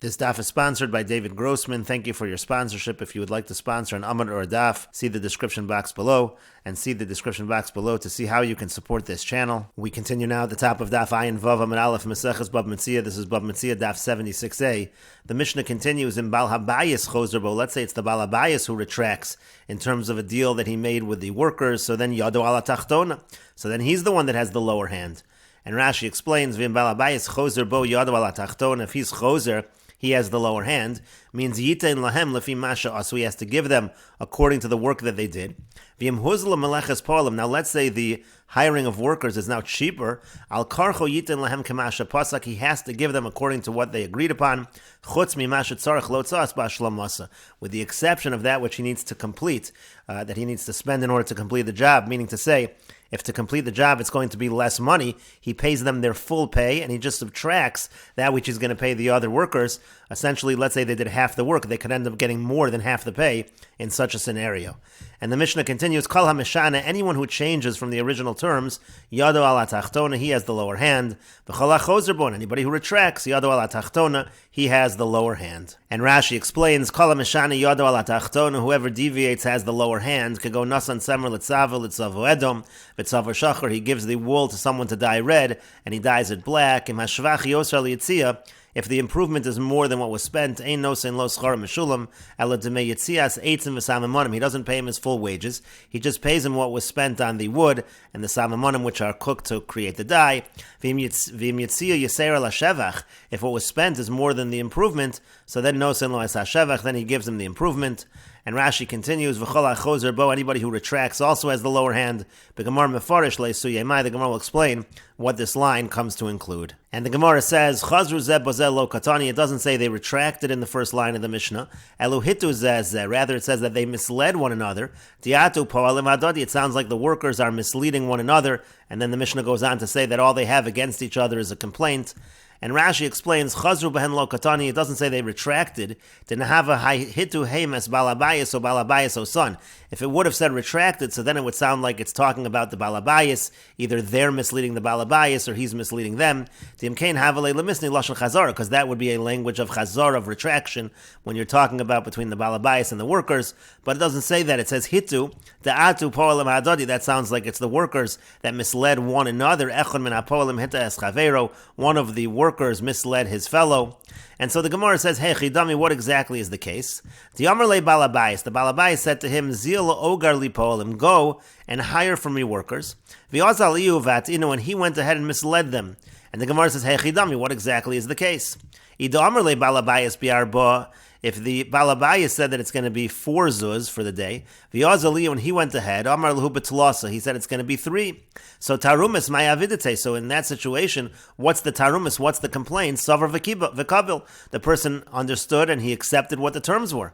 This daf is sponsored by David Grossman. Thank you for your sponsorship. If you would like to sponsor an amud or a daf, see the description box below, and see the description box below to see how you can support this channel. We continue now at the top of Daf Ayin Vav Amud Aleph Meseches Bava Metzia. This is Bava Metzia Daf 76a. The Mishnah continues in Bal Habayis Chozer Bo. Let's say it's the Bal Habayis who retracts in terms of a deal that he made with the workers. So then Yado ala Tachtona. So then he's the one that has the lower hand. And Rashi explains V'im Bal Habayis Chozer Bo Yado ala Tachtona. If he's Chozer, he has the lower hand, means Yitein lahem lefi masha, so he has to give them according to the work that they did. V'im huzla meleches polim. Now let's say the hiring of workers is now cheaper. Al karcho yitein lahem kemasha pasak. He has to give them according to what they agreed upon. Chutz mimasha tzarich lo tzas b'ashlam masa, with the exception of that which he needs to complete, that he needs to spend in order to complete the job. Meaning to say, if to complete the job it's going to be less money, he pays them their full pay and he just subtracts that which he's going to pay the other workers. Essentially, let's say they did half the work, they could end up getting more than half the pay in such a scenario. And the Mishnah continues, Kol HaMeshana, anyone who changes from the original terms, Yado ala Tachtona, he has the lower hand. V'chol HaChozer Bo, anybody who retracts, Yado ala Tachtona, he has the lower hand. And Rashi explains, Kol HaMeshana Yado ala Tachtona, whoever deviates has the lower hand. Could go Nasan Semer L'Tzava, L'Tzavo Edom, V'Tzavo Shachar, he gives the wool to someone to dye red, and he dyes it black. Im HaShvach Yosar L'Yitzia, if the improvement is more than what was spent, ein nosein lo schar mishulam, ela demei yitzias eitzim v'samamonim. He doesn't pay him his full wages. He just pays him what was spent on the wood and the samamonim, which are cooked to create the dye. V'im yitzia yiseir la shevach. If what was spent is more than the improvement, so then nosein lo es shevach. Then he gives him the improvement. And Rashi continues, V'chol HaChozer Bo, anybody who retracts also has the lower hand. The Gemara Mefarish Le'Suyemai, the Gemara will explain what this line comes to include. And the Gemara says, Chazru Zeh Bozel Lo Katani, it doesn't say they retracted in the first line of the Mishnah. Elu Hitu Zeh Zeh, rather it says that they misled one another. Tiatu Po'alim Adodi, it sounds like the workers are misleading one another. And then the Mishnah goes on to say that all they have against each other is a complaint. And Rashi explains, Chazru behen lo katani, it doesn't say they retracted. Didn't have a hitu hemes balabayas or balabayas o son. If it would have said retracted, so then it would sound like it's talking about the balabayas, either they're misleading the balabayas or he's misleading them. Timkein havalei lemisni lashon chazara, because that would be a language of chazara, of retraction, when you're talking about between the balabayas and the workers. But it doesn't say that. It says hitu, da'atu po'alim ha'adodi. That sounds like it's the workers that misled one another. Echon min ha'po'alim hita es chavero. One of the workers misled his fellow. And so the Gemara says, hey, Chidami, what exactly is the case? The Amrle Balabayis, the Balabayis said to him, Zil Ogar li Po'alim, go and hire for me workers. V'yazal iu vat'inu, and he went ahead and misled them. And the Gemara says, hey, Chidami, what exactly is the case? Ida Amrle Balabayis bi'arba, if the Balabayis said that it's going to be 4 zuz for the day, V'yazal and he went ahead, Amar Lahu B'tlasa, he said it's going to be 3. So Tarumis Mayavidite, so in that situation, what's the Tarumis, what's the complaint? Savar V'kabil, the person understood and he accepted what the terms were.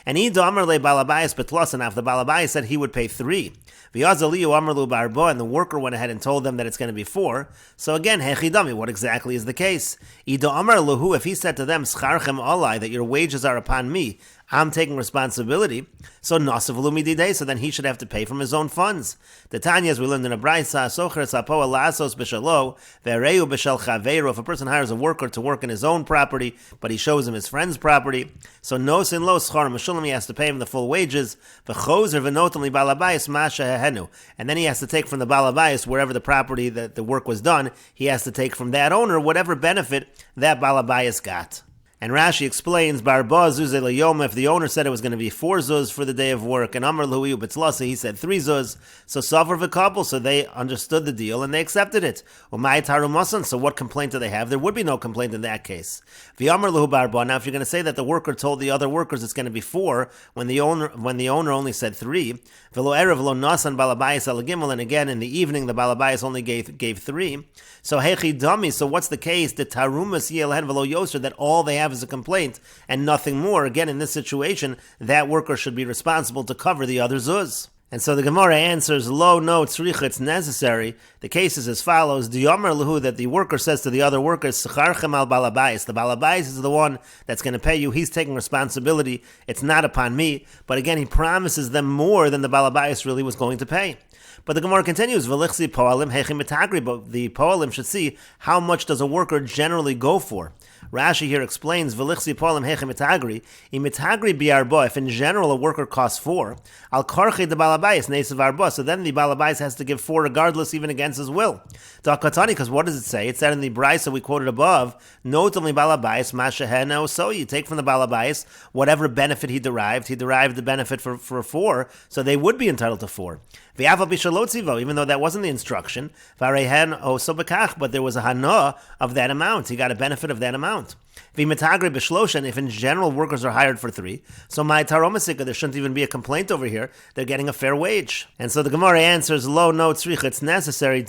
And Ida Amar Le Balabayis B'tlasa, now if the Balabayis said he would pay 3, V'yazaliyu Amar Lu Barbo, and the worker went ahead and told them that it's going to be 4. So again, Hechidami, what exactly is the case? Ida Amar Luhu, if he said to them, Scharchem Alai, that your wages are upon me, I'm taking responsibility, so Nasav Lumididei, so then he should have to pay from his own funds. The Tanya, as we learned in a Braisa, Socher Sapoa Lasos B'Shalo, Ve'reu B'Shal Chaveiro, if a person hires a worker to work in his own property, but he shows him his friend's property, so Nosin Lo Schar Meshulam, he has to pay him the full wages, V'Chozer V'Notam Li Balabayis Masha Hehenu, and then he has to take from the Balabayis, wherever the property that the work was done, he has to take from that owner whatever benefit that Balabayis got. And Rashi explains, Barba Zuzeh L'Yom, if the owner said it was going to be 4 zuz for the day of work, and Amar L'Huiyu B'Tzlasa, he said 3 zuz, so Savar V'Kabel, so they understood the deal and they accepted it. Umay Tarumasan, so what complaint do they have? There would be no complaint in that case. V'Amar L'Hu Barba, now if you're going to say that the worker told the other workers it's going to be 4, when the owner only said 3, V'Lo Erev Lo Nasan Balabayis Al Gimel, and again in the evening the Balabayis only gave 3, so Hechi Dami, so what's the case? The Tarumas Yelhen V'Lo Yoser, that all they have is a complaint and nothing more. Again, in this situation, that worker should be responsible to cover the other zuz. And so the Gemara answers, Lo, no, tzricha, it's necessary. The case is as follows, Diyamar Lahu, that the worker says to the other workers, Secharchem al Balabayis, the Balabayis is the one that's going to pay you, he's taking responsibility, it's not upon me. But again, he promises them more than the Balabayis really was going to pay. But the Gemara continues, V'lichsi po'alim hechim etagri, but the po'alim should see how much does a worker generally go for. Rashi here explains, V'lichsi polim heche mitagri, imitagri bi'arba, if in general a worker costs 4, al karche de balabayis nesav arba, so then the balabayis has to give 4 regardless, even against his will. Ta'katani, because what does it say? It said in the brisa we quoted above, not only balabayis, mashahena, so you take from the balabayis whatever benefit he derived the benefit for 4, so they would be entitled to 4. Even though that wasn't the instruction, but there was a hana of that amount. He got a benefit of that amount. If in general workers are hired for 3, so my taromasika, there shouldn't even be a complaint over here. They're getting a fair wage. And so the Gemara answers, lo, no, tzrich, it's necessary.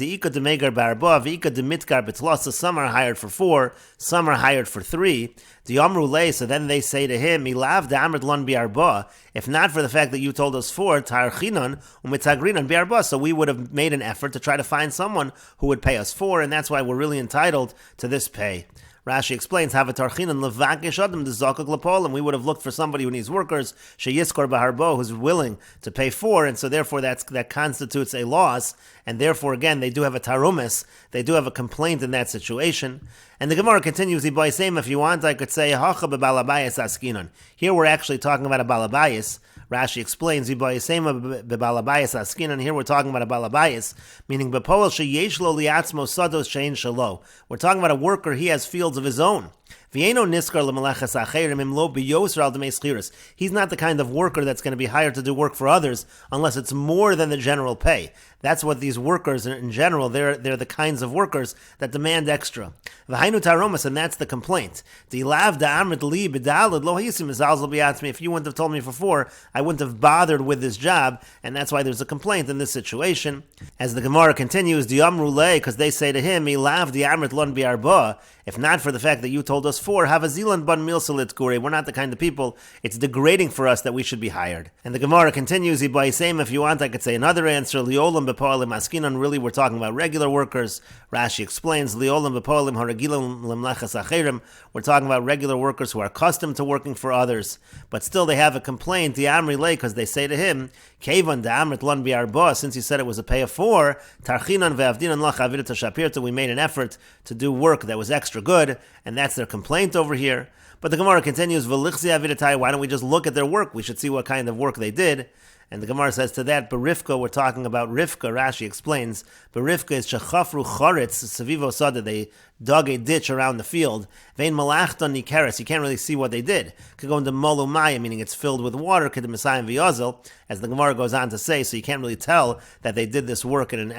So some are hired for 4, some are hired for 3. So then they say to him, if not for the fact that you told us 4, so we would have made an effort to try to find someone who would pay us 4, and that's why we're really entitled to this pay. Rashi explains, and we would have looked for somebody who needs workers, who's willing to pay 4, and so therefore that constitutes a loss, and therefore again they do have a tarumis, they do have a complaint in that situation. And the Gemara continues, if you want, I could say, here we're actually talking about a balabayis. Rashi explains, and here we're talking about a balabayis, meaning we're talking about a worker, he has fields of his own. He's not the kind of worker that's going to be hired to do work for others unless it's more than the general pay. That's what these workers in general, they're the kinds of workers that demand extra. And that's the complaint. If you wouldn't have told me for 4, I wouldn't have bothered with this job, and that's why there's a complaint in this situation. As the Gemara continues, because they say to him, if not for the fact that you told us 4, we're not the kind of people, it's degrading for us that we should be hired. And the Gemara continues, if you want, I could say another answer, really we're talking about regular workers. Rashi explains, we're talking about regular workers who are accustomed to working for others, but still they have a complaint, because they say to him, since you said it was a pay of 4, we made an effort to do work that was extra good, and that's their complaint over here. But the Gemara continues, why don't we just look at their work? We should see what kind of work they did. And the Gemara says to that, Berifka, we're talking about Rivka. Rashi explains, Berifka is shechafru choretz sevivo sada. They dug a ditch around the field. Vein malachton nikeres. You can't really see what they did. Could go into molu maya, meaning it's filled with water. Could the Mesayim v'yazel, as the Gemara goes on to say. So you can't really tell that they did this work with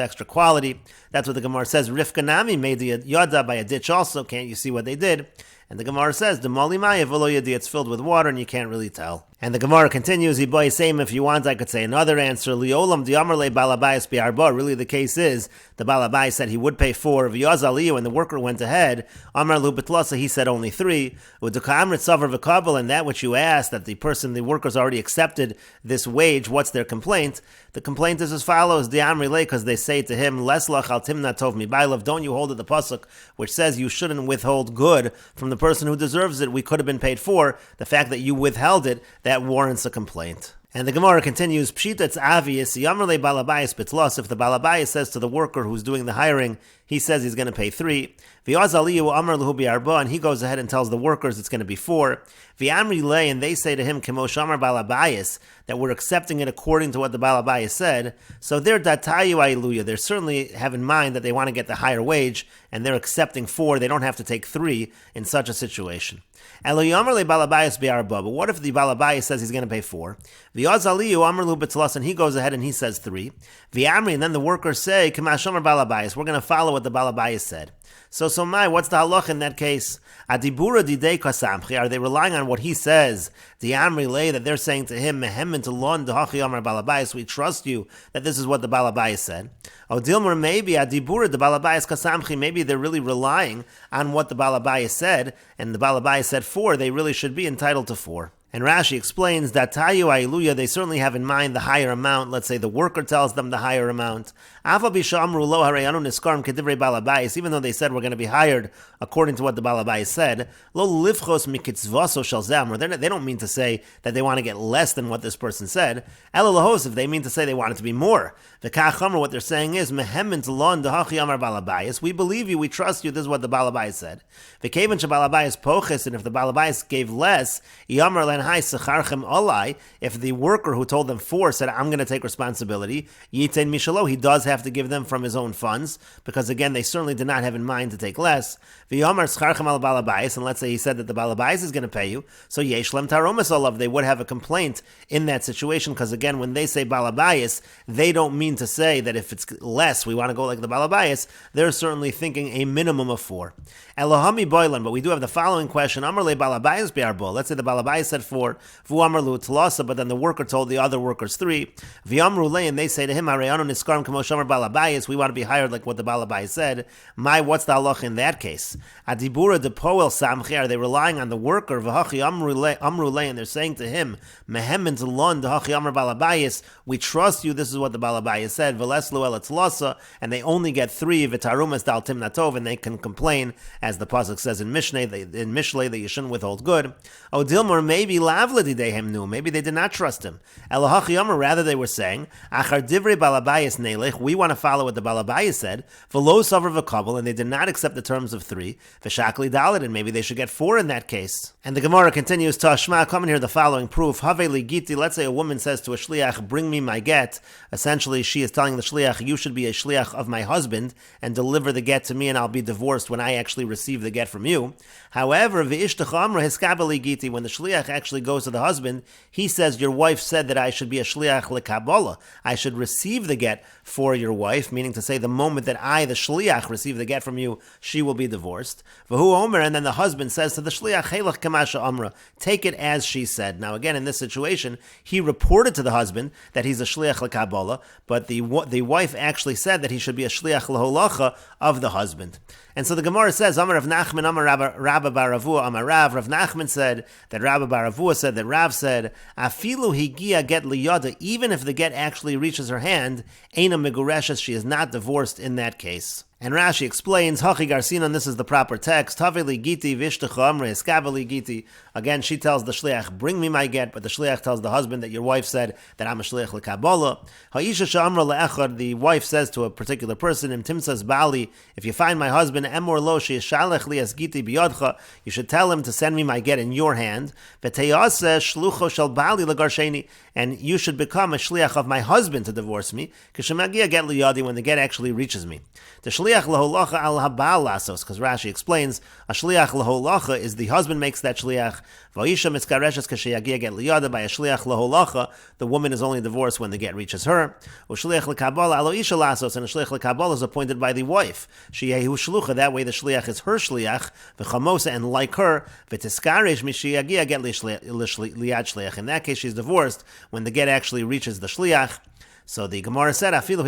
extra quality. That's what the Gemara says. Rivka nami made the yada by a ditch also. Can't you see what they did? And the Gemara says, the moli maya v'lo yadi, it's filled with water and you can't really tell. And the Gemara continues, if you want, I could say another answer. Liolam diamar le balabayis bi'arba. Really, the case is the balabayis said he would pay 4. V'yazaliyu, and the worker went ahead. Amar lu betlasa, he said only 3. U'dukamrit savar v'kabel, and that which you asked, that the workers already accepted this wage. What's their complaint? The complaint is as follows: diamri le, because they say to him, leslach al timna tov mi bailav. Don't you hold at the pasuk which says you shouldn't withhold good from the person who deserves it. We could have been paid 4. The fact that you withheld it, that warrants a complaint. And the Gemara continues, Pshita, it's obvious, Yamrle balabayis bitlos, if the balabayis says to the worker who's doing the hiring, he says he's going to pay 3. V'yazaliyu amar luhu bi'arba, and he goes ahead and tells the workers it's going to be 4. V'amri le, and they say to him, Kemo shamar balabayis, that we're accepting it according to what the balabayis said. So they're datayu ailuya. They certainly have in mind that they want to get the higher wage, and they're accepting 4. They don't have to take 3 in such a situation. But what if the balabayis says he's going to pay 4? And he goes ahead and he says 3. And then the workers say, we're going to follow what the balabayis said. So what's the halach in that case? Are they relying on what he says? That they're saying to him, we trust you that this is what the balabayis said. Maybe they're really relying on what the balabayis said, and the balabayis said 4, they really should be entitled to 4. And Rashi explains that Tayu Ailuya, they certainly have in mind the higher amount. Let's say the worker tells them the higher amount. Even though they said we're going to be hired according to what the balabais said, they don't mean to say that they want to get less than what this person said. If they mean to say they want it to be more. What they're saying is, we believe you, we trust you, this is what the balabais said. And if the balabais gave less, if the worker who told them 4 said, I'm going to take responsibility, he does have to give them from his own funds, because again, they certainly did not have in mind to take less. And let's say he said that the balabais is going to pay you, so yeshlem taromas olav, they would have a complaint in that situation, because again, when they say balabais, they don't mean to say that if it's less, we want to go like the balabais. They're certainly thinking a minimum of 4. Elohami boilan, but we do have the following question. Amar le balabais bi'arbo. Let's say the balabais said 4, vu amar lu tlasa, but then the worker told the other workers 3. V'amru le, and they say to him, Arayanu niskarim kamo shamar balabais, we want to be hired like what the balabais said. What's the halach in that case? Adibura de poel samchi, are they relying on the worker? V'hachi amru le, and they're saying to him, mehemen zalon dehachi amar balabais, we trust you, this is what the balabais said, v'leslu el tlasa, and they only get 3, v'tarumas dal timnatov, and they can complain, as the pasuk says in Mishlei, that you shouldn't withhold good. O Dilmar, maybe lavladidehem knew, maybe they did not trust him. Elohachi amar, rather they were saying, achar divrei balabayis nelech, we want to follow what the balabayis said, v'lo savar v'kabel, and they did not accept the terms of 3, v'shakli daled, and maybe they should get 4 in that case. And the Gemara continues, Tashma, come and hear the following proof. Have ligiti, let's say a woman says to a shliach, bring me my get. Essentially, she is telling the shliach, you should be a shliach of my husband, and deliver the get to me, and I'll be divorced when I actually receive the get from you. However, when the shliach actually goes to the husband, he says, your wife said that I should be a shliach lekabbalah. I should receive the get for your wife, meaning to say the moment that I, the shliach, receive the get from you, she will be divorced. And then the husband says to the shliach, take it as she said. Now again, in this situation, he reported to the husband that he's a shliach lekabbalah, but the wife actually said that he should be a shliach leholacha of the husband. And so the Gemara says, Amar Rav Nachman, Amar Rabba bar Ravua, Amar Rav. Rav Nachman said that Rabba bar Ravua said that Rav said, Afilu higia get liyada, even if the get actually reaches her hand, Eina megureshes, she is not divorced in that case. And Rashi explains, Hachi Garcinon, this is the proper text. Taveli giti vishtacha amre eskaveli giti. Again, she tells the shliach, bring me my get, but the shliach tells the husband that your wife said that I'm a shliach lekabbalah. Ha'isha sha'amra le'echad, the wife says to a particular person, Im timsas bali, if you find my husband, emor lo she'yishalech li esgiti biyodcha, you should tell him to send me my get in your hand. V'teyaseh shlucho shel bali legarsheni, and you should become a shliach of my husband to divorce me, k'shemagia get liyadi, when the get actually reaches me. The shliach laholacha al habal lasos, because Rashi explains, a shliach laholacha is the husband makes that shliach. Va'isha mitzkareshes kasheyagia get liyada, by a shliach laholacha, the woman is only divorced when the get reaches her. U'shliach lekabbalah alo isha lasos, and a shliach lekabbalah is appointed by the wife. Sheyehu shlucha, that way the shliach is her shliach, v'chamosa, and like her, v'tiskaresh misheyagia get liyad shliach. In that case, she's divorced when the get actually reaches the shliach. So the Gemara said, even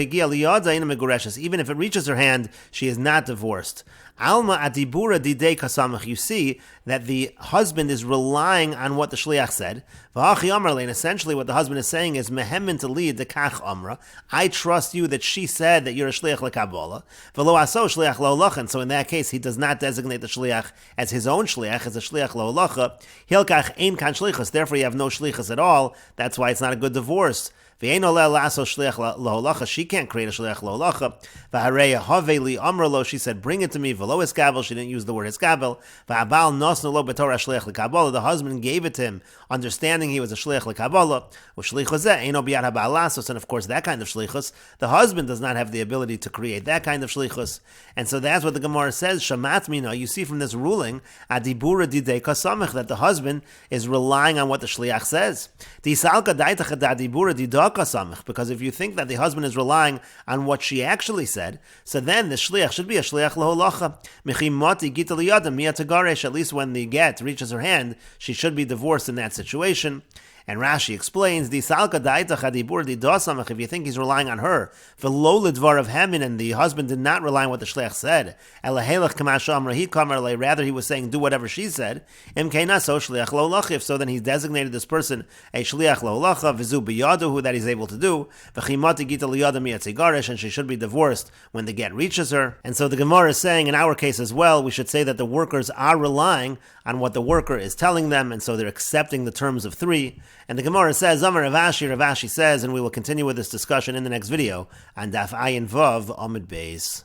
if it reaches her hand, she is not divorced. Alma adibura didei kasamach. You see that the husband is relying on what the shliach said. And essentially what the husband is saying is, mehemin to lead the kach amra. I trust you that she said that you're a shliach lekabbalah. V'lo aso shliach le'olacha. So in that case, he does not designate the shliach as his own shliach, as a shliach le'olacha. Hilkach ein kan shlichus. Therefore, you have no shlichus at all. That's why it's not a good divorce. She can't create a shliach lo'olacha. She said, bring it to me. V'lo eskabel. She didn't use the word eskabel. The husband gave it to him, understanding he was a shliach lekabbalah. And of course, that kind of shlichus, the husband does not have the ability to create that kind of shlichus. And so that's what the Gemara says. Shamat mina. You see from this ruling, adibura didei kasamech, that the husband is relying on what the shliach says. Because if you think that the husband is relying on what she actually said, so then the shliach should be a shliach leholacha. At least when the get reaches her hand, she should be divorced in that situation. And Rashi explains, if you think he's relying on her, and the husband did not rely on what the shliach said, rather he was saying, do whatever she said, if so, then he designated this person a shliach lo'olacha, that he's able to do, and she should be divorced when the get reaches her. And so the Gemara is saying, in our case as well, we should say that the workers are relying on what the worker is telling them, and so they're accepting the terms of 3. And the Gemara says, Amar Rav Ashi says, and we will continue with this discussion in the next video on Daf Ayin Vav Amud Beis.